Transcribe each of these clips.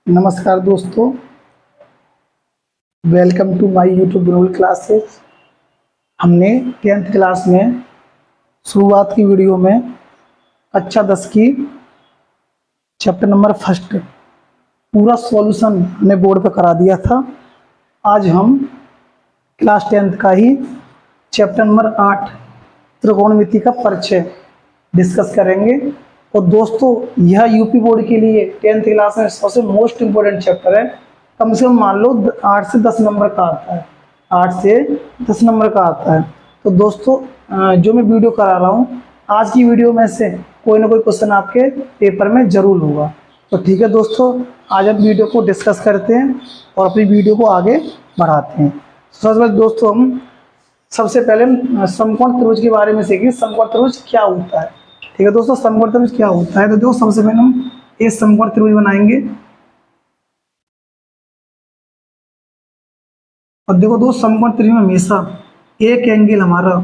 नमस्कार दोस्तों, welcome to my YouTube global classes. हमने 10th क्लास में शुरुआत की वीडियो में कक्षा 10 की चैप्टर नंबर फर्स्ट पूरा सॉल्यूशन हमने बोर्ड पर करा दिया था। आज हम क्लास 10th का ही चैप्टर नंबर 8 त्रिकोणमिति का परिचय डिस्कस करेंगे। और दोस्तों, यह यूपी बोर्ड के लिए 10th क्लास में सबसे मोस्ट इम्पोर्टेंट चैप्टर है। कम से कम मान लो 8 से 10 नंबर का आता है, 8 से 10 नंबर का आता है। तो दोस्तों, जो मैं वीडियो करा रहा हूँ, आज की वीडियो में से कोई ना कोई क्वेश्चन आपके पेपर में जरूर होगा। तो ठीक है दोस्तों, आज हम वीडियो को डिस्कस करते हैं और अपनी वीडियो को आगे बढ़ाते हैं। सबसे पहले दोस्तों, हम सबसे पहले समकोण त्रिभुज के बारे में सीखेंगे। समकोण त्रिभुज क्या होता है? ठीक है दोस्तों, समकोण त्रिभुज क्या होता है? तो देखो, सबसे पहले हम एक समकोण त्रिभुज बनाएंगे। और देखो दोस्त, समकोण त्रिभुज में हमेशा एक एंगल हमारा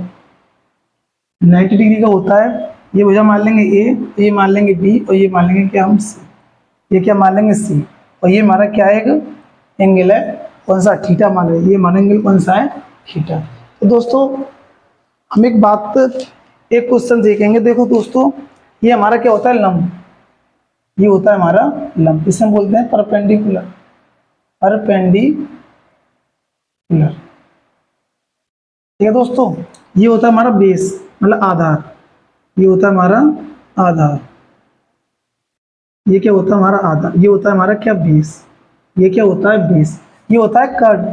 90 डिग्री का होता है। ये भुजा मान लेंगे ए, ये मान लेंगे बी, और ये मान लेंगे क्या हम सी। ये क्या मान लेंगे सी। और ये हमारा क्या है, एक एंगल है, कौन सा? थीटा मान लेंगे। ये मान एंगल कौन सा है? थीटा। तो दोस्तों, हम एक क्वेश्चन देखेंगे। देखो दोस्तों, ये हमारा क्या होता है? लंब। ये होता है हमारा लंब। इसे हम बोलते हैं परपेंडिकुलर। परपेंडिकुलर, ठीक है दोस्तों। ये होता है हमारा बेस, मतलब आधार। ये होता है हमारा आधार। ये क्या होता है? हमारा आधार। ये होता है हमारा क्या? बेस। ये क्या होता है? बेस। ये होता है कर्ड,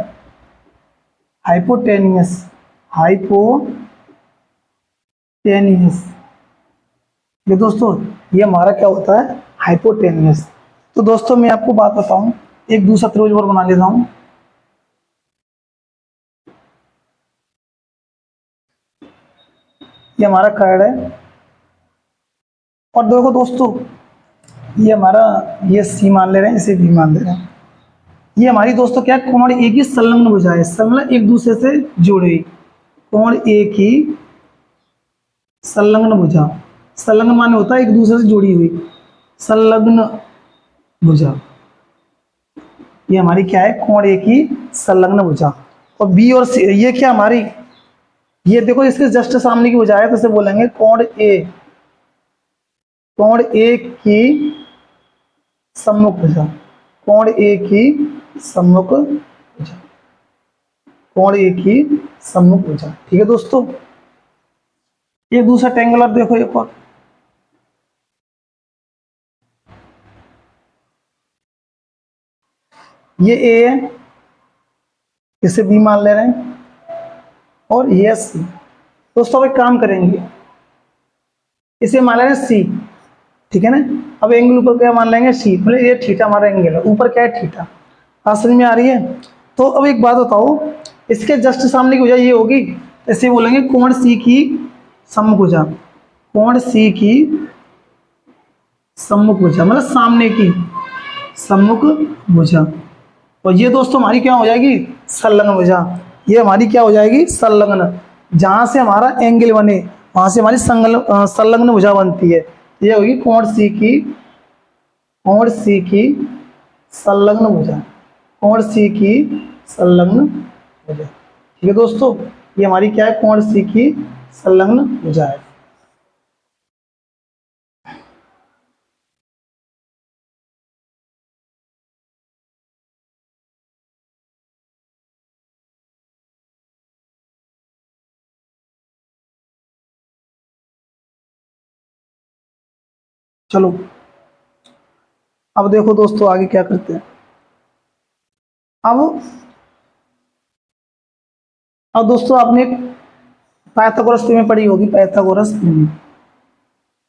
हाइपोटेनियस। हाइपोटेनियस, ये दोस्तों, ये हमारा क्या होता है? हाइपोटेनियस। तो दोस्तों, मैं आपको बात बताऊं, एक दूसरा त्रिभुज और बना लेता हूं। ये हमारा कर्ड है। और देखो दोस्तों, ये हमारा, ये सी मान ले रहे हैं, इसे बी मान ले रहे हैं। ये हमारी दोस्तों क्या है? कोण एक ही संलग्न भुजा है। संलग्न एक दूसरे से जुड़ी हुई। कोण एक ही संलग्न भुजा। संलग्न माने होता है एक दूसरे से जुड़ी हुई। संलग्न भुजा, ये हमारी क्या है? कोण एक ही संलग्न भुजा। और बी और सी, ये क्या हमारी, ये देखो इसके जस्ट सामने की भुजा है, तो इसे बोलेंगे कोण ए। कोण ए की सम्मुख भुजा। कोण ए की सम्मुख भुजा। कोण ए की सम्मुख भुजा, ठीक है दोस्तों। एक दूसरा ट्रायंगुलर देखो, एक और। ये ए है, इसे बी मान ले रहे हैं, और ये सी। दोस्तों, अब एक काम करेंगे, इसे मान ले रहे हैं सी, ठीक है ना। अब एंगल ऊपर क्या मान लेंगे? सी। मतलब ये थीटा हमारा एंगल है, ऊपर क्या है? थीटा। बात समझ में आ रही है? तो अब एक बात बताओ, इसके जस्ट सामने की भुजा ये होगी, इसे बोलेंगे कोण सी की सम्मुख भुजा। कोण सी की सम्मुख भुजा, मतलब सामने की सम्मुख भुजा। और ये दोस्तों हमारी क्या हो जाएगी? संलग्न भुजा। ये हमारी क्या हो जाएगी? संलग्न। जहां से हमारा एंगल बने वहां से हमारी संलग्न भुजा बनती है। ये होगी कोण सी की, कोण सी की संलग्न भुजा। कोण सी की संलग्न भुजा, ठीक है दोस्तों। ये हमारी क्या है? कोण सी की संलग्न भुजा है। चलो, अब देखो दोस्तों, आगे क्या करते हैं। अब दोस्तों, आपने पाइथागोरस थ्योरम पढ़ी होगी। Pythagoras theorem,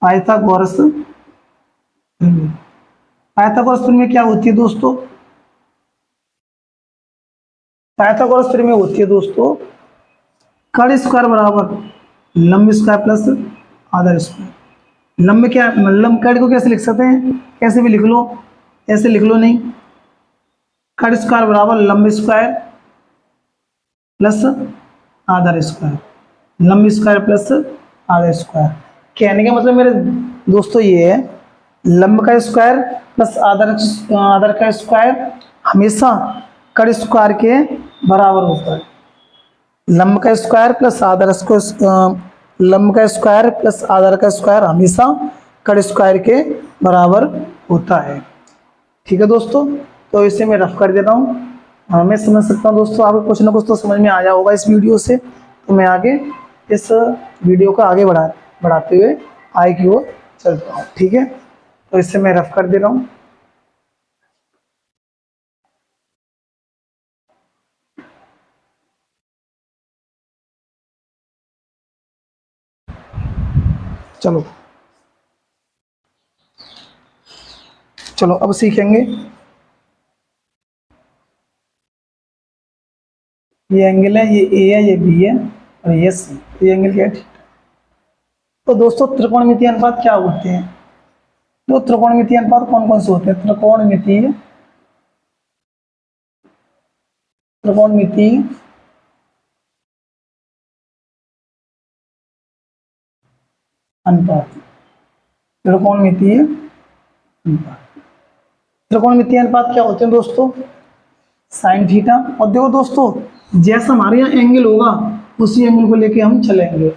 Pythagoras theorem. Pythagoras theorem में क्या होती है दोस्तों? पाइथागोरस थ्योरम में होती है दोस्तों, कर्ण स्क्वायर बराबर लंब स्क्वायर प्लस आधार स्क्वायर। लंब क्या, लंब कर्ण को कैसे लिख सकते हैं? कैसे भी लिख लो, ऐसे लिख लो नहीं। कर्ण स्क्वायर बराबर लंब स्क्वायर प्लस आधार स्क्वायर। लंब स्क्वायर प्लस आधार स्क्वायर। कहने का मतलब मेरे दोस्तों ये है, लंब का स्क्वायर प्लस आधार का स्क्वायर हमेशा कड़ स्क्वायर के बराबर होता है। लंब का स्क्वायर प्लस आधार लंब का स्क्वायर प्लस आधार का स्क्वायर हमेशा कड़ स्क्वायर के बराबर होता है। ठीक है दोस्तों, तो इसे मैं रफ कर दे रहा हूँ। मैं समझ सकता हूँ दोस्तों आपको कुछ ना कुछ तो समझ में आया होगा इस वीडियो से। तो मैं आगे इस वीडियो को आगे बढ़ाते हुए आगे की ओर चलता हूँ। ठीक है, तो इसे मैं रफ कर दे रहा हूँ। चलो चलो अब सीखेंगे। ये एंगल है, ये ए है, ये बी है और ये सी। ये एंगल क्या है? थीटा। तो दोस्तों त्रिकोणमितीय अनुपात क्या होते हैं? तो त्रिकोणमितीय अनुपात कौन कौन से होते हैं? त्रिकोणमितीय अनुपात। त्रिकोणमितीय अनुपात। त्रिकोणमितीय अनुपात क्या होते हैं दोस्तों? Sine theta. और देखो दोस्तों, जैसा हमारे यहाँ एंगल होगा उसी एंगल को लेके हम चलेंगे,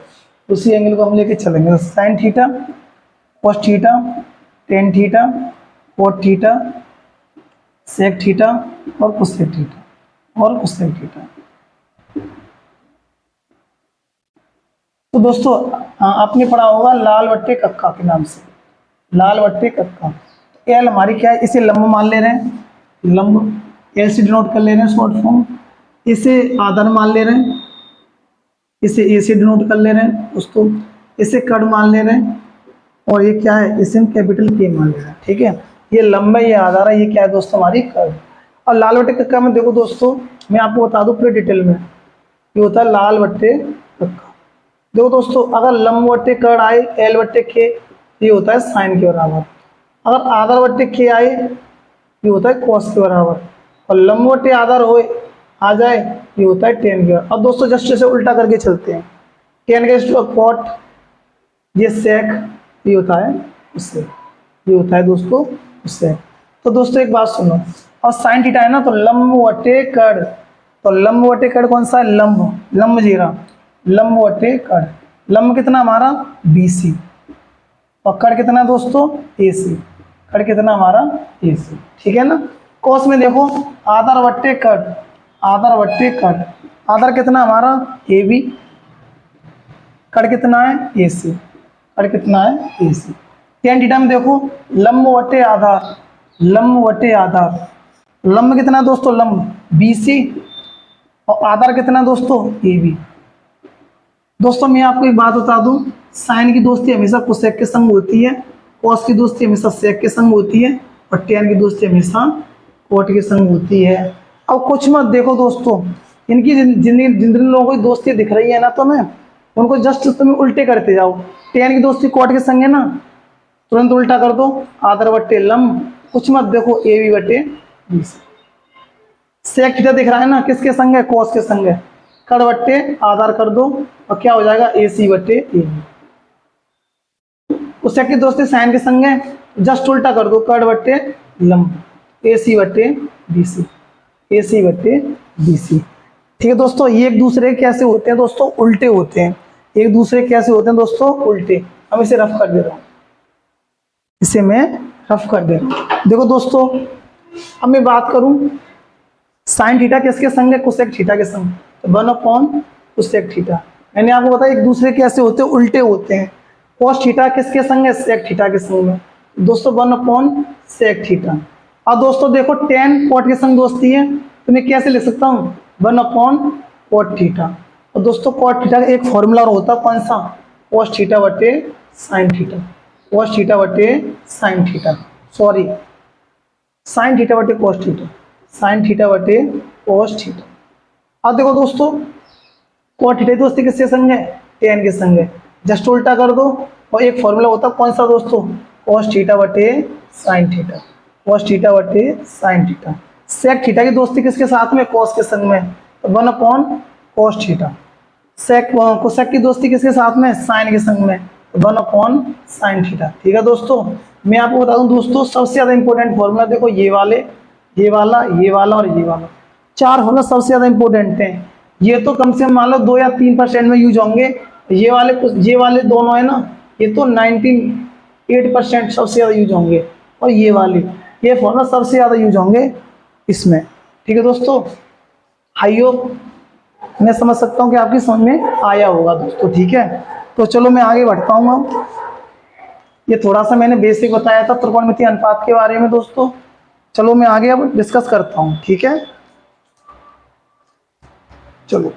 उसी एंगल को हम लेके चलेंगे। Sine theta, cos theta, tan theta, cot theta, sec theta और कोसेक थीटा और कोसेक थीटा। तो दोस्तों आपने पढ़ा होगा लाल वट्टे कक्का के नाम से, लाल वट्टे कक्का। एल हमारी क्या है? इसे लंब मान ले रहे हैं, लंब एल से डिनोट कर ले रहे हैं शॉर्ट फॉर्म। इसे आधार मान ले रहे हैं, इसे ए से डिनोट कर ले रहे हैं दोस्तों। इसे कड़ मान ले रहे हैं और ये क्या है? इसे हम कैपिटल के मान ले रहे हैं। ठीक है, ये लंबा, ये आधार है, ये क्या है दोस्तों? हमारी कड़। और लाल वट्टे कक्का में देखो दोस्तों, मैं आपको बता दूं पूरे डिटेल में, ये होता है लाल वट्टे कक्का। देखो दोस्तों, अगर लंब वट्टे कड़ आए एल वट्टे के, ये होता है साइन के बराबर। अगर आधार वट्टे के आए, ये होता है कॉस के बराबर। और लंब वट्टे आधार हो आ जाए, ये होता है टेन के बराबर। अब दोस्तों जस्ट इसे उल्टा करके चलते हैं। टेन का कॉट, ये सेक, ये होता है उससे, ये होता है दोस्तों उससे। तो दोस्तों एक बात सुनो, और साइन थीटा है ना, तो लंब वट्टे कड़। तो लंब वट्टे कड़ कौन सा है? लंब, लंब जीरा, लंब वट्टे कड़। लंब कितना हमारा? BC। और कड़ कितना दोस्तों? AC। कड़ कितना हमारा? AC। ठीक है ना। कोस में देखो, आधार वट्टे कड़, आधार वट्टे कड़। आधार कितना हमारा? AB। कड़ कितना है? AC। कड़ कितना है? AC। टेन थीटा में देखो, लंब वट्टे आधार, लंब वट्टे आधार। लंब कितना दोस्तों? लंब BC। और आधार कितना दोस्तों? AB। दोस्तों मैं आपको एक बात बता दूं, साइन की दोस्ती हमेशा कोसेक के संग होती है, कॉस की दोस्ती हमेशा सेक के संग होती है और टेन की दोस्ती हमेशा कोट के संग होती है। अब कुछ मत देखो दोस्तों, इनकी जिन लोगों को दोस्ती दिख रही है ना, तो मैं उनको जस्ट तुम्हें उल्टे करते जाओ। टेन की दोस्ती कोट के संग है ना, तुरंत उल्टा कर दो, आधार वट्टे लंब। कुछ मत देखो, AB वट्टे BC। सेक थीटा दिख रहा है ना, किसके संग है? कॉस के संग है। कड़ वट्टे आधार कर दो और क्या हो जाएगा? AC वट्टे AB। उस सेक की दोस्ती साइन के संग है, जस्ट उल्टा कर दो, कड़ वट्टे लंब, AC वट्टे BC, AC वट्टे BC। ठीक है दोस्तों, ये एक दूसरे कैसे होते हैं दोस्तों? उल्टे होते हैं। एक दूसरे कैसे होते हैं दोस्तों? उल्टे। अब इसे रफ कर दे रहा हूँ, इसे मैं रफ कर दे रहा हूँ। देखो दोस्तों, अब मैं बात करूं, साइन थीटा किसके संग है? कोसेक थीटा के संग। तो 1/, कोसेक थीटा। मैंने आपको बताया एक दूसरे कैसे होते हैं? उल्टे होते हैं। कोस थीटा किसके संग है? सेक थीटा के संग में दोस्तों, 1/, सेक थीटा। और दोस्तों देखो, टेन कोट के संग दोस्ती है, तो मैं कैसे लिख सकता हूँ? 1/, कोट थीटा। और दोस्तों कोट थीटा का एक फॉर्मूला होता है, कौन सा? कोस थीटा वट्टे साइन थीटा, कोस थीटा वट्टे sine theta, sorry sine theta वट्टे कोस थीटा, साइन थीटा वट्टे कोस थीटा। अब देखो दोस्तों, कोट थीटा दोस्ती किसके संग है? टेन के संग है। जस्ट उल्टा कर दो, और एक फॉर्मूला होता है, कौन सा दोस्तों? कोस थीटा वट्टे साइन थीटा, कोस थीटा वट्टे साइन थीटा। सेक थीटा की दोस्ती किसके साथ में? कॉस के संग में, तो 1/, कोस थीटा। सेक कोसेक की दोस्ती किसके साथ में? साइन के संग में, 1/sin थीटा। ठीक है दोस्तों, मैं आपको बता दूं दोस्तों, सबसे ज्यादा इंपॉर्टेंट फॉर्मूला देखो ये वाले, ये वाला, ये वाला और ये वाला, चार फॉर्मूला सबसे ज्यादा इंपॉर्टेंट हैं। ये तो कम से कम मान लो 2 या 3% में यूज होंगे। ये वाले कुछ, ये वाले दोनों है ना, ये तो 98% सबसे ज्यादा यूज होंगे। और ये फॉर्मूला सबसे ज्यादा यूज होंगे इसमें। ठीक है दोस्तों, आई होप मैं समझ सकता हूँ कि आपकी समझ में आया होगा दोस्तों। ठीक है, तो चलो मैं आगे बढ़ता हूँ। अब ये थोड़ा सा मैंने बेसिक बताया था त्रिकोणमितीय अनुपात के बारे में दोस्तों। चलो मैं आगे अब डिस्कस करता हूँ। ठीक है, चलो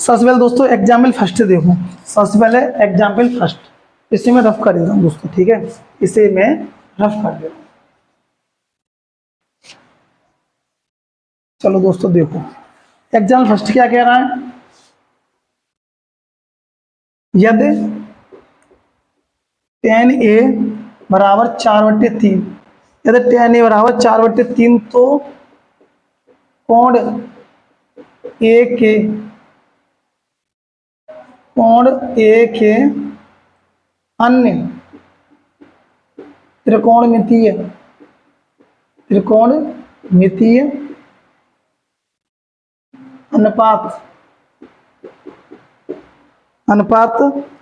सबसे पहले दोस्तों एग्जाम्पल फर्स्ट देखो। सबसे पहले एग्जाम्पल फर्स्ट, इसे मैं रफ कर देता हूँ दोस्तों। ठीक है, इसे मैं रफ कर देता हूँ। चलो दोस्तों देखो एग्जाम्पल फर्स्ट क्या कह रहा है, यदि tan a बराबर 4/3, यदि tan a बराबर 4/3 तो कोण a के अन्य त्रिकोणमितीय अनुपात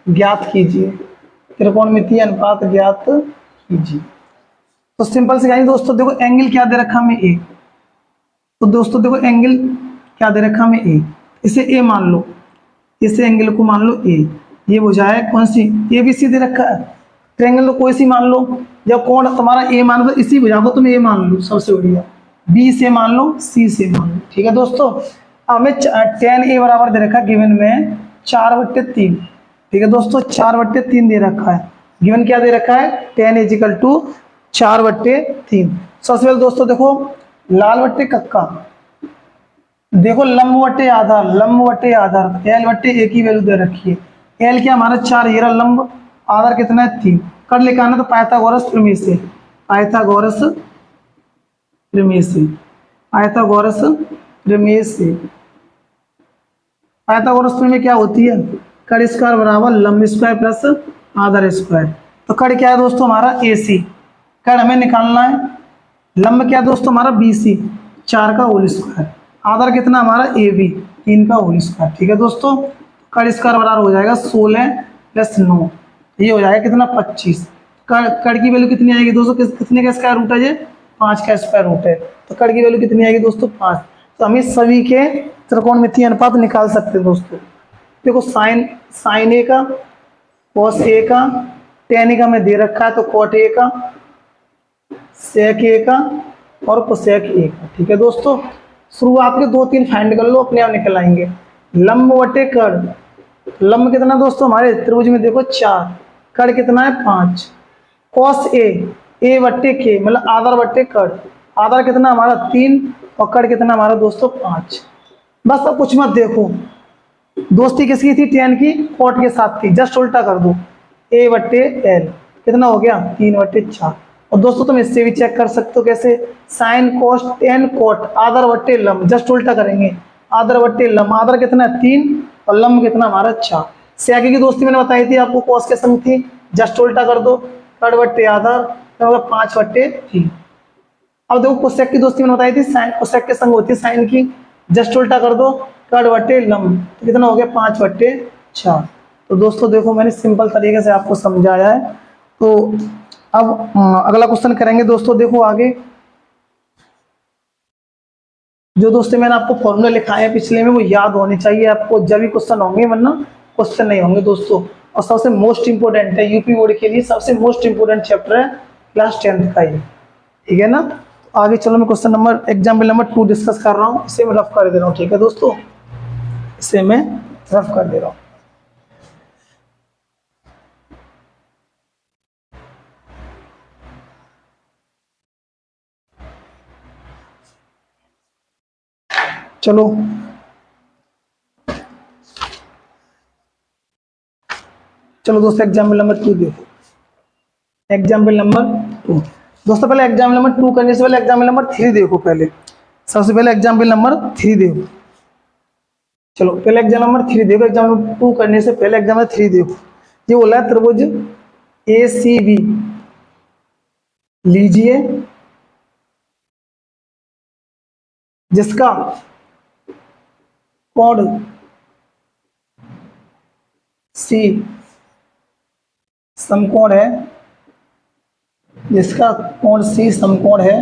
ज्ञात कीजिए। त्रिकोणमितीय अनुपात ज्ञात कीजिए। तो सिंपल से कहेंगे दोस्तों, देखो एंगल क्या दे रखा हमें ए, तो दोस्तों देखो एंगल क्या दे रखा हमें ए, इसे ए मान लो, इसे एंगल को मान लो ए। ये बुझाए कौन सी, ए बी सी दे रखा है, ट्रायंगल तो कोई सी मान लो। जब कोण तुम्हारा ए मान लो, इसी बुझा दो, तुम ए मान लो सबसे बढ़िया, बी से मान लो, सी से मान लो। ठीक है दोस्तों, हमें tan a बराबर दे रखा है गिवन में 4/3। ठीक है दोस्तों, 4/3 दे रखा है। गिवन क्या दे रखा है, tan = 4/3। सबसे पहले दोस्तों देखो लाल बट्टे कक्का, देखो लंब बट्टे आधार, l बट्टे a की वैल्यू दे रखी है। l क्या हमारा 4, ये रहा लंब, आधार कितना है 3। कर लेकर आना तो पाइथागोरस प्रमेय से, पाइथागोरस प्रमेय क्या होती है, कड़ स्क्वायर बराबर लंब स्क्वायर प्लस आधार स्क्वायर। तो कड़ क्या है दोस्तों हमारा AC, कड़ हमें निकालना है। लंब क्या है दोस्तों हमारा BC, 4 का होल स्क्वायर, आधार कितना हमारा AB, 3 का होल स्क्वायर। ठीक है दोस्तों, कड़ स्क्वायर बराबर हो जाएगा 16 + 9, ये हो जाएगा कितना 25। कड़ की वैल्यू कितनी आएगी दोस्तों, कितने का स्क्वायर रूट है, ये 5 का स्क्वायर रूट है। तो कड़ की वैल्यू कितनी आएगी दोस्तों 5। तो हम इस सभी के त्रिकोणमितीय अनुपात निकाल सकते हैं दोस्तों। देखो साइन ए का, कॉस ए का, टेन ए का में दे रखा है, तो कॉट ए का, सेक ए का और कोसेक ए का। ठीक है दोस्तों, शुरुआत के 2-3 फाइंड कर लो, अपने आप निकल आएंगे। लंब बटे कड़, लंब कितना दोस्तों हमारे त्रिभुज में देखो 4, कड़ कितना है 5। कॉस ए बट्टे के मतलब आधार बट्टे कड़, आधार कितना हमारा 3 और कड़ कितना हमारा दोस्तों 5। बस अब कुछ मत देखो, दोस्ती किसकी थी, tan की कॉट के साथ थी, जस्ट उल्टा कर दो, a/l कितना हो गया 3/4। और दोस्तों तुम इससे भी चेक कर सकते हो, कैसे, साइन कॉस टेन कॉट आधार बट्टे लंब, जस्ट उल्टा करेंगे, आधार बट्टे लंब, आधार कितना है 3 और लंब कितना हमारा 4। सेक की दोस्ती मैंने बताई थी आपको, कॉस के संग थी, जस्ट उल्टा कर दो, कड़ बट्टे आधार 5/3। अब देखो कोसेक की दोस्ती मैंने बताई थी, साइन कोसेक के संग होती है साइन की, जस्ट उल्टा कर दो, कड़ बट्टे लंब, तो कितना हो गया 5/4। तो दोस्तों देखो मैंने सिंपल तरीके से आपको समझाया है। तो अब अगला क्वेश्चन करेंगे दोस्तों। देखो आगे जो दोस्तों मैंने आपको फॉर्मूला लिखाया है पिछले में, वो याद होने चाहिए आपको, जब भी क्वेश्चन होंगे, वरना क्वेश्चन नहीं होंगे दोस्तों। और सबसे मोस्ट इंपोर्टेंट है यूपी बोर्ड के लिए, सबसे मोस्ट इंपोर्टेंट चैप्टर है क्लास 10th का ये। ठीक है ना, तो आगे चलो मैं question number example number 2 discuss कर रहा हूँ, इसे मैं रफ कर दे रहा हूँ। ठीक है दोस्तों, इसे मैं रफ कर दे रहा हूँ। चलो दोस्तों एग्जाम्पल नंबर 2 देखो। एग्जाम्पल नंबर 2 दोस्तों, पहले एग्जाम्पल नंबर 2 करने से पहले एग्जाम्पल नंबर 3 देखो। पहले सबसे पहले एग्जाम्पल नंबर 3 देखो। चलो पहले एग्जाम नंबर 3 देखो, एग्जाम नंबर 2 करने से पहले एग्जाम नंबर 3 देखो। ये बोला है त्रिभुज ACB लीजिए जिसका कोण C समकोण है, जिसका कोण C समकोण है,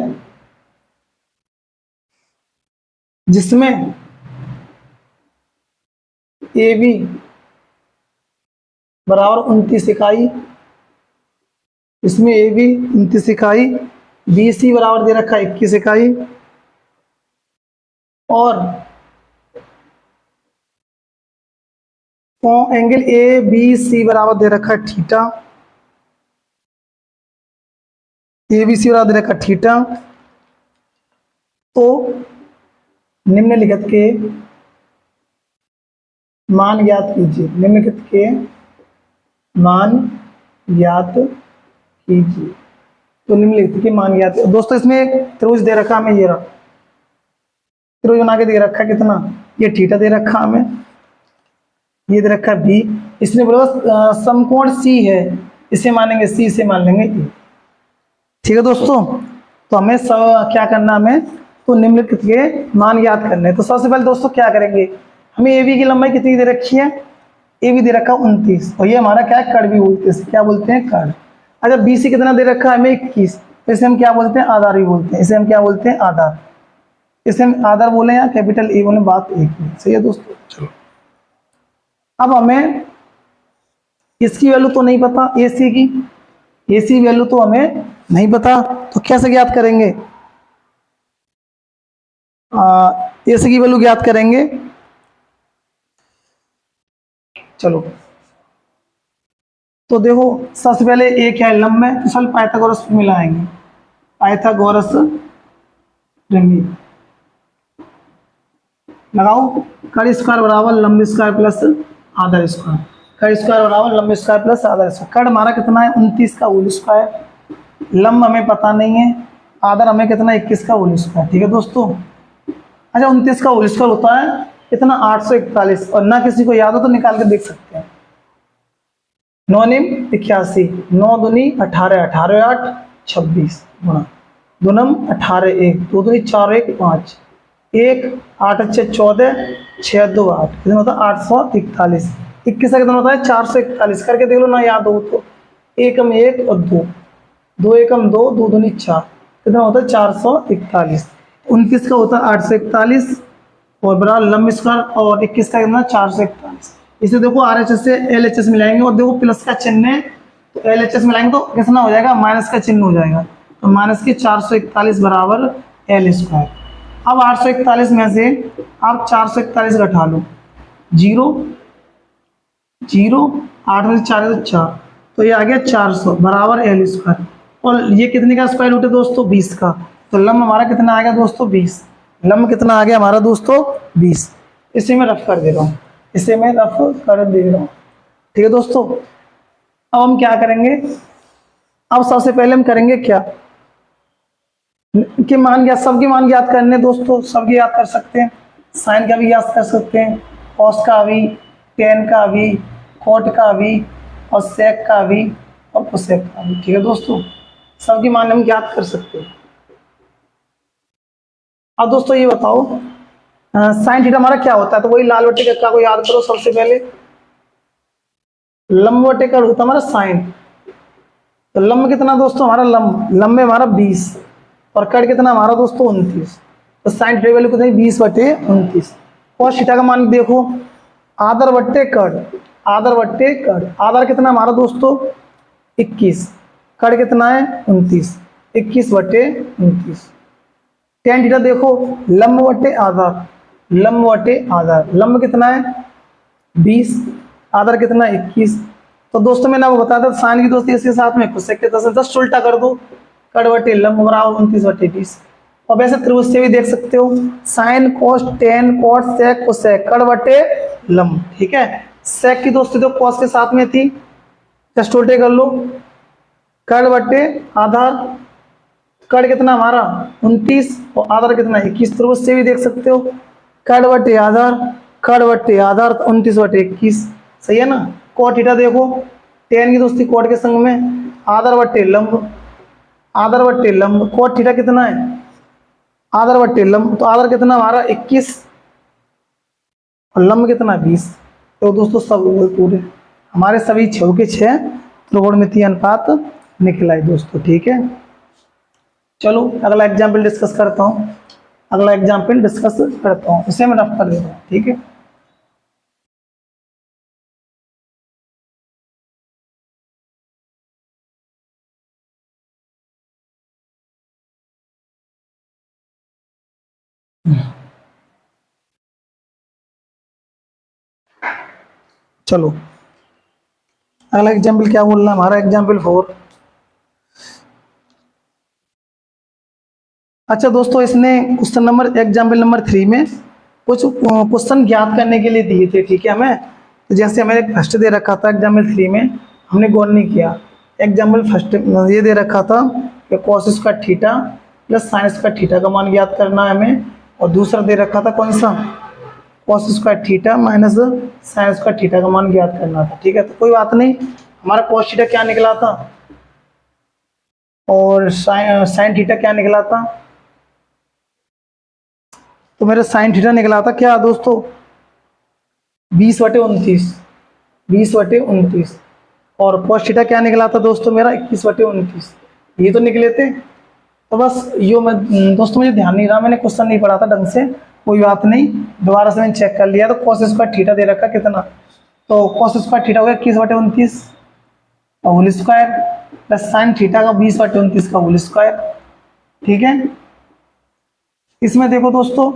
जिसमें AB बराबर 29 इकाई, इसमें AB 29 इकाई, BC बराबर दे रखा है 21 इकाई, और एंगल ABC बराबर दे रखा है थीटा, ABC बराबर दे रखा है थीटा। तो निम्नलिखित के मान ज्ञात कीजिए, निम्नलिखित के मान ज्ञात कीजिए। तो निम्नलिखित के मान ज्ञात, दोस्तों इसमें एक त्रिभुज दे रखा हमें, ये रहा त्रिभुज बना के दे रखा है कितना, ये थीटा दे रखा हमें, ये दे रखा है बी, इसने बोला समकोण सी है, इसे मानेंगे सी, इसे मान लेंगे ए। ठीक है दोस्तों, तो हमें सब क्या करना, हमें तो निम्नलिखित के मान याद करने हैं। तो सबसे पहले दोस्तों क्या करेंगे, हमें ए बी की लंबाई कितनी दे रखी है, ए बी दे रखा है 29, और ये हमारा क्या है, कड़ भी बोलते हैं, क्या बोलते हैं, कड़। अगर बी सी कितना दे रखा है हमें 21, तो इसे हम क्या बोलते हैं, आधार भी बोलते हैं, इसे हम क्या बोलते हैं, आधार। इसे हम आधार बोले या कैपिटल ए बोले, बात एक ही। सही है दोस्तों। चलो अब हमें इसकी वैल्यू तो नहीं पता, AC की, AC वैल्यू तो हमें नहीं पता, तो कैसे ज्ञात करेंगे, AC की वैल्यू ज्ञात करेंगे। चलो तो देखो सबसे पहले ए क्या है, लंब है, तो चल पाइथागोरस मिलाएंगे, पाइथागोरस प्रमेय लगाओ। कड़ स्क्वायर बराबर लंब स्क्वायर प्लस आधार स्क्वायर, कड़ स्क्वायर बराबर लंब स्क्वायर प्लस आधार स्क्वायर। कड़ हमारा कितना है 29 का होल स्क्वायर, लंब हमें पता नहीं है, आधार हमें कितना 21 का होल स्क्वायर। ठीक है दोस्तों। अच्छा 29 का होल स्क्वायर होता है कितना 841, और ना किसी को याद हो तो निकाल के देख सकते हैं। 9 निम 81, 9 दूनी 18, 18 8 26 गुणा 2 नम 18 1, 2 दूनी 4 1 5, 1 8 अच्छे 14, 6 2 8, कितना होता है 841। 21 का कितना होता है 441, करके देख लो ना याद हो तो। 1 हम 1 और 2, 2 1 हम 2, 2 दूनी 4, कितना होता है 441। 29 का होता है 841 और बराबर लंब स्क्वायर, और 21 का कितना 441। इसे देखो RHS से LHS मिलाएंगे, और देखो प्लस का चिन्ह है तो LHS मिलाएंगे तो कितना हो जाएगा, माइनस का चिन्ह हो जाएगा, तो माइनस के 441 बराबर L स्क्वायर। अब 841 में से आप 441 घटा लो, 0 0 8 में से 4 है 4, तो ये आ गया 400 बराबर L स्क्वायर। और ये कितने का स्क्वायर रूट है दोस्तों, 20 का। तो लंब हमारा कितना आ गया दोस्तों 20, लंब कितना आ गया हमारा दोस्तों 20। इसे मैं रफ कर दे रहा हूँ, इसे मैं रफ कर दे रहा हूँ। ठीक है दोस्तों। अब हम क्या करेंगे, अब सबसे पहले हम करेंगे क्या कि मान ज्ञात, सबके मान ज्ञात करने दोस्तों, सबके याद कर सकते हैं, साइन का भी याद कर सकते हैं, कॉस का भी, टेन का भी, कॉट का भी, और सेक का भी, और कोसेक का भी। ठीक है दोस्तों, सबके मान हम ज्ञात कर सकते हैं। अब दोस्तों ये बताओ साइन थीटा हमारा क्या होता है, तो वही लाल बटे का को याद करो। सबसे पहले लंब बटे का होता है हमारा साइन, तो लंब कितना दोस्तों हमारा, लंब में हमारा 20, और कट कितना हमारा दोस्तों 29, तो साइन थीटा वैल्यू कितनी 20 बटे 29। और थीटा का मान देखो, आधार बट्टे कट, आधार बट्टे कट, आधार कितना हमारा दोस्तों 21, कट कितना है 29, 21 बटे 29। टेन थीटा देखो, लंब बटे आधार, लंब बटे आधार, लंब कितना है 20, आधार कितना 21। तो दोस्तों मैंने आपको बताया था साइन की दोस्ती इसके साथ में कोसेक के 10 उल्टा कर दो, कट बटे लंब बराबर 29 बटे 20। और वैसे त्रिभुज से भी देख सकते हो, sine cos tan cot sec cosec, कट बटे लंब। ठीक है, सेक की दोस्ती तो कॉस के साथ में थी, जस्ट उल्टे कर लो, कट बटे आधार, कट कितना हमारा 29 और आधार कितना 21। त्रिभुज से भी देख सकते हो, कट बटे आधार, कड़ बट्टे आधार 29/21, सही है ना। कॉट थीटा देखो, टेन की दोस्ती कॉट के संग में, आधार बट्टे लंब, आधार बट्टे लंब, कॉट थीटा कितना है, आधार बट्टे लंब, तो आधार कितना हमारा 21 और लंब कितना 20। तो दोस्तों सब पूरे हमारे सभी 6 के 6 त्रिकोणमितीय अनुपात निकला है दोस्तों, ठीक है। चलो अगला एग्जाम्पल डिस्कस करता हूँ, अगला एग्जाम्पल डिस्कस करता हूँ, इसे मैं रफ कर देता हूँ, ठीक है। चलो अगला एग्जाम्पल क्या बोलना है हमारा, एग्जाम्पल 4। अच्छा दोस्तों, इसने क्वेश्चन नंबर एग्जाम्पल नंबर 3 में कुछ क्वेश्चन ज्ञात करने के लिए दिए थे, ठीक है। हमें तो जैसे हमें एक फर्स्ट दे रखा था एग्जाम्पल 3 में, हमने गौर नहीं किया। एग्जाम्पल फर्स्ट ये दे रखा था कि cos square theta plus sine square theta का मान ज्ञात करना है हमें, और दूसरा दे रखा था कौन सा, cos square theta minus sine square theta का मान ज्ञात करना था, ठीक है। तो कोई बात नहीं, हमारा कॉस थीटा क्या निकला था और साइन थीटा क्या निकला था। तो मेरा साइन थीटा निकला था क्या दोस्तों, 20/29, 20/29, और कॉस थीटा क्या निकला था दोस्तों मेरा 21/29, ये तो निकले थे। तो बस यो मैं दोस्तों, मुझे ध्यान नहीं रहा, मैंने क्वेश्चन नहीं पढ़ा था ढंग से, कोई बात नहीं, दोबारा से मैंने चेक कर लिया। तो कॉस स्क्वायर थीटा दे रखा कितना, तो कॉस स्क्वायर थीटा हो गया 21/29 का whole square plus sine theta का 20/29 का होल स्क्वायर, ठीक है। इसमें देखो दोस्तों,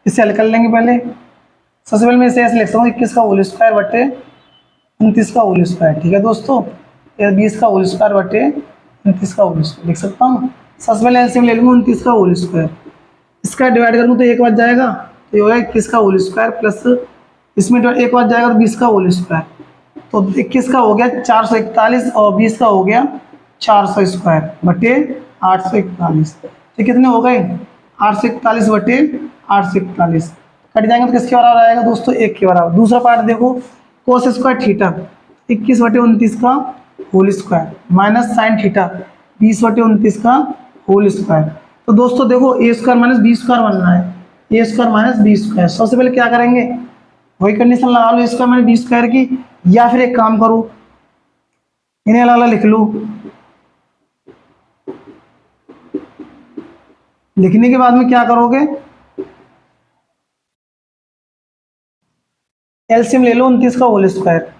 इसे हल कर लेंगे पहले। सबसे पहले मैं इसे ऐसे लिखता हूँ 21 का होल स्क्वायर बटे 29 का होल स्क्वायर, ठीक है दोस्तों। 20 का होल स्क्वायर बटे 29 का होल स्क्वायर लिख सकता हूँ। सबसे पहले एलसीएम ले लूँगा 29 का होल स्क्वायर, इसका डिवाइड करूँ तो एक बार जाएगा, तो ये होगा 21 का होल स्क्वायर प्लस इसमें एक बार जाएगा तो 20 का होल स्क्वायर, तो 21 का हो गया 441 और 20 का हो गया 400 स्क्वायर बटे 841, तो कितने हो गए 841 बटे 841, कट जाएंगे तो किसके बराबर आएगा दोस्तों, 1 के बराबर। दूसरा पार्ट देखो, कोस स्क्वायर थीटा 21/29 का whole square minus sine theta 20/29 का होल स्क्वायर। तो दोस्तों देखो a square minus b square बनना है, a square minus b square. सबसे पहले क्या करेंगे, वही कंडीशन लगा लो a square minus b square की, या फिर एक काम करो इन्हें अलग अलग लिख लो। लिखने के बाद में क्या करोगे, एलसीएम ले लो 29 का होल स्क्वायर,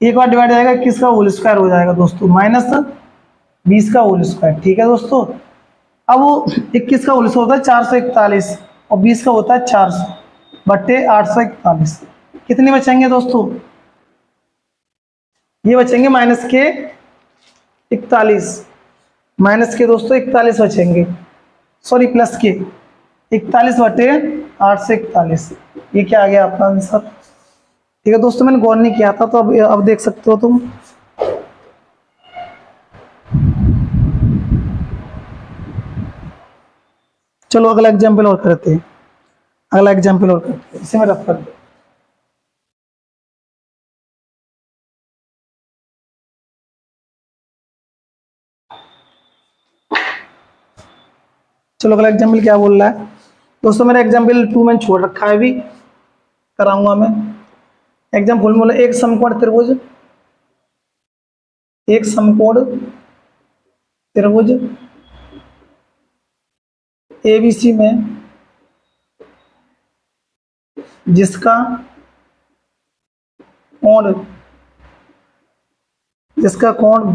एक बार डिवाइड आएगा 21 का होल स्क्वायर हो जाएगा दोस्तों माइनस 20 का होल स्क्वायर, ठीक है दोस्तों। अब वो 21 का होल स्क्वायर होता है 441 और 20 का होता है 400 बट्टे 841, कितने बचेंगे दोस्तों, ये बचेंगे माइनस के 41, माइनस के दोस्तों 41 बचेंगे, सॉरी प्लस के 41 बटे 841, ये क्या आ गया आपका आंसर, ठीक है दोस्तों। मैंने गौर नहीं किया था, तो अब देख सकते हो तुम। चलो अगला एग्जाम्पल और करते हैं, अगला एग्जाम्पल और करते हैं, इसे मैं रफ कर दूँ। चलो अगला एग्जाम्पल क्या बोल रहा है दोस्तों, मेरा एग्जाम्पल 2 मैंने छोड़ रखा है, अभी कराऊंगा मैं। एग्जाम्पल बोला एक समकोण त्रिभुज, एक समकोण त्रिभुज एबीसी में जिसका कोण जिसका कोण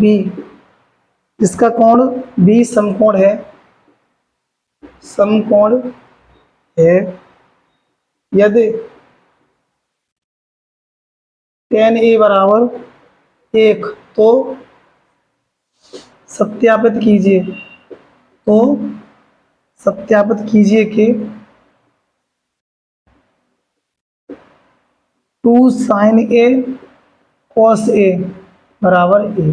बी समकोण है, समकोण है यदि tan ए बराबर 1, तो सत्यापित कीजिए कि 2 sin a cos a बराबर a,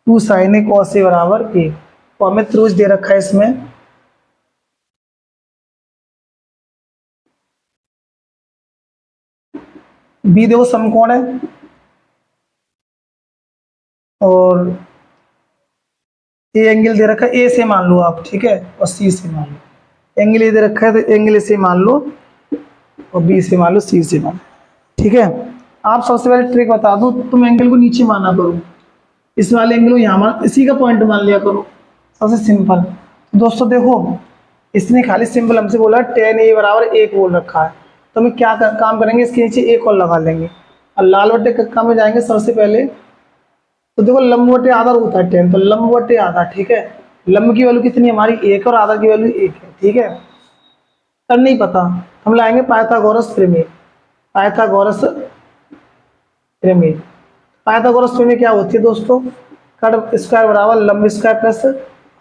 2 sin a cos a बराबर a। तो हमें त्रिभुज दे रखा है इसमें, बी देखो समकोण है, और ए एंगल दे रखा है, ए से मान लो आप, ठीक है, और सी से मान लो। एंगल ए दे रखा है तो एंगल ए से मान लो, और बी से मान लो, सी से मान लो, ठीक है। आप सबसे पहले ट्रिक बता दूं, तुम एंगल को नीचे माना करो, इस वाले एंगल को यहाँ मान, इसी का पॉइंट मान लिया करो, सबसे सिंपल। दोस्तों देखो, इसने खाली सिंपल हमसे बोला tan a बराबर 1 बोल रखा है, तो हम क्या काम करेंगे, इसके नीचे एक और लगा लेंगे और लाल बट्टे कक्का में जाएंगे सबसे पहले। तो देखो लंब बटे आधा होता है tan, तो लंब बटे आधा, ठीक है। लंब की वैल्यू कितनी है हमारी 1 और आधा की वैल्यू 1 है, ठीक है। अब नहीं पता, हम लाएंगे पाइथागोरस प्रमेय। पाइथागोरस प्रमेय, पाइथागोरस प्रमेय क्या होती है दोस्तों, कट स्क्वायर बराबर लंब स्क्वायर प्लस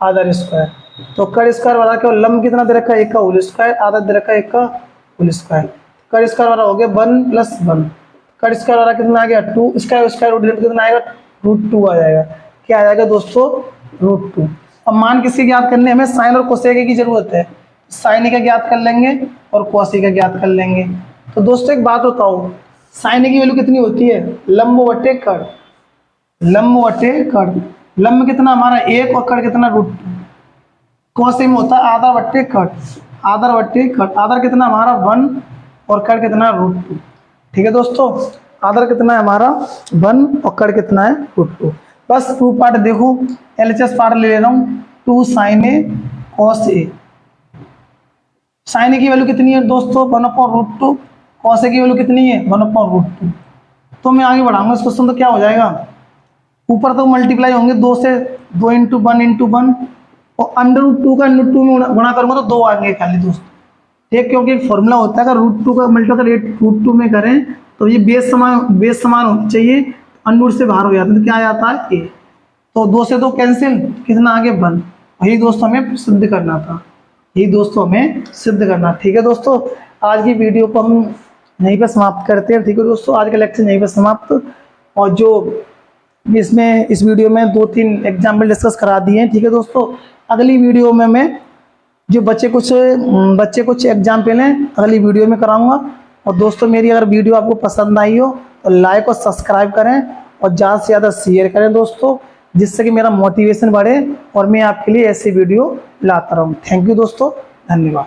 आधा स्क्वायर। तो कट स्क्वायर बराबर क्या, लंब कितना दे रखा है 1 का होल स्क्वायर, आधा दे रखा है 1 का होल स्क्वायर। कट स्क्वायर बराबर हो गया 1 + 1, कट स्क्वायर बराबर कितना आ गया 2, स्क्वायर स्क्वायर रूट कितना आएगा √2 आ जाएगा। क्या आ जाएगा दोस्तों, √2। अब मान किसके ज्ञात करने, हमें साइन और कोसेक की जरूरत है, साइन का ज्ञात कर लेंगे और कोसेक का ज्ञात कर लेंगे। तो दोस्तों एक बात बताओ, साइन की वैल्यू कितनी होती है, लंब बटे कट, लंब बटे कट। लंब कितना हमारा 1 और कट कितना √2। कोसेक में होता है आधा बट्टे कट, आधा बट्टे कट, आधा कितना हमारा 1 और कट कितना √2, ठीक है दोस्तों। आधा कितना है हमारा 1 और कट कितना है √2। बस 2 पार्ट देखो, LHS पार्ट ले रहा हूँ, 2 sin a cos a। Sine की वैल्यू कितनी है दोस्तों 1/√2, कॉस की वैल्यू कितनी है 1/√2। तो मैं आगे बढ़ाऊंगा इस क्वेश्चन, तो क्या हो जाएगा, ऊपर तो मल्टीप्लाई होंगे 2 से, 2 × 1 × 1, और √2 का √2 में गुणा करूंगा तो 2 आएंगे खाली दोस्तों, ठीक। क्योंकि एक फॉर्मूला होता है, अगर √2 का मल्टीप्लाई √2 में करें तो ये बेस समान होनी चाहिए, √2 से बाहर हो जाता है तो क्या आ जाता है a। तो 2 से 2 कैंसिल, कितना आगे 1। यही दोस्तों हमें सिद्ध करना था, यही दोस्तों हमें सिद्ध करना, ठीक है दोस्तों। आज की वीडियो को हम यहीं पर समाप्त करते हैं, ठीक है दोस्तों, आज का लेक्चर यहीं पर समाप्त। और जो इसमें इस वीडियो में 2-3 एग्जाम्पल डिस्कस करा दिए हैं, ठीक है दोस्तों। अगली वीडियो में मैं जो बच्चे कुछ एग्जाम्पल हैं अगली वीडियो में कराऊंगा। और दोस्तों मेरी अगर वीडियो आपको पसंद आई हो तो लाइक और सब्सक्राइब करें और ज़्यादा से ज़्यादा शेयर करें दोस्तों, जिससे कि मेरा मोटिवेशन बढ़े और मैं आपके लिए ऐसी वीडियो लाता रहूँ। थैंक यू दोस्तों, धन्यवाद।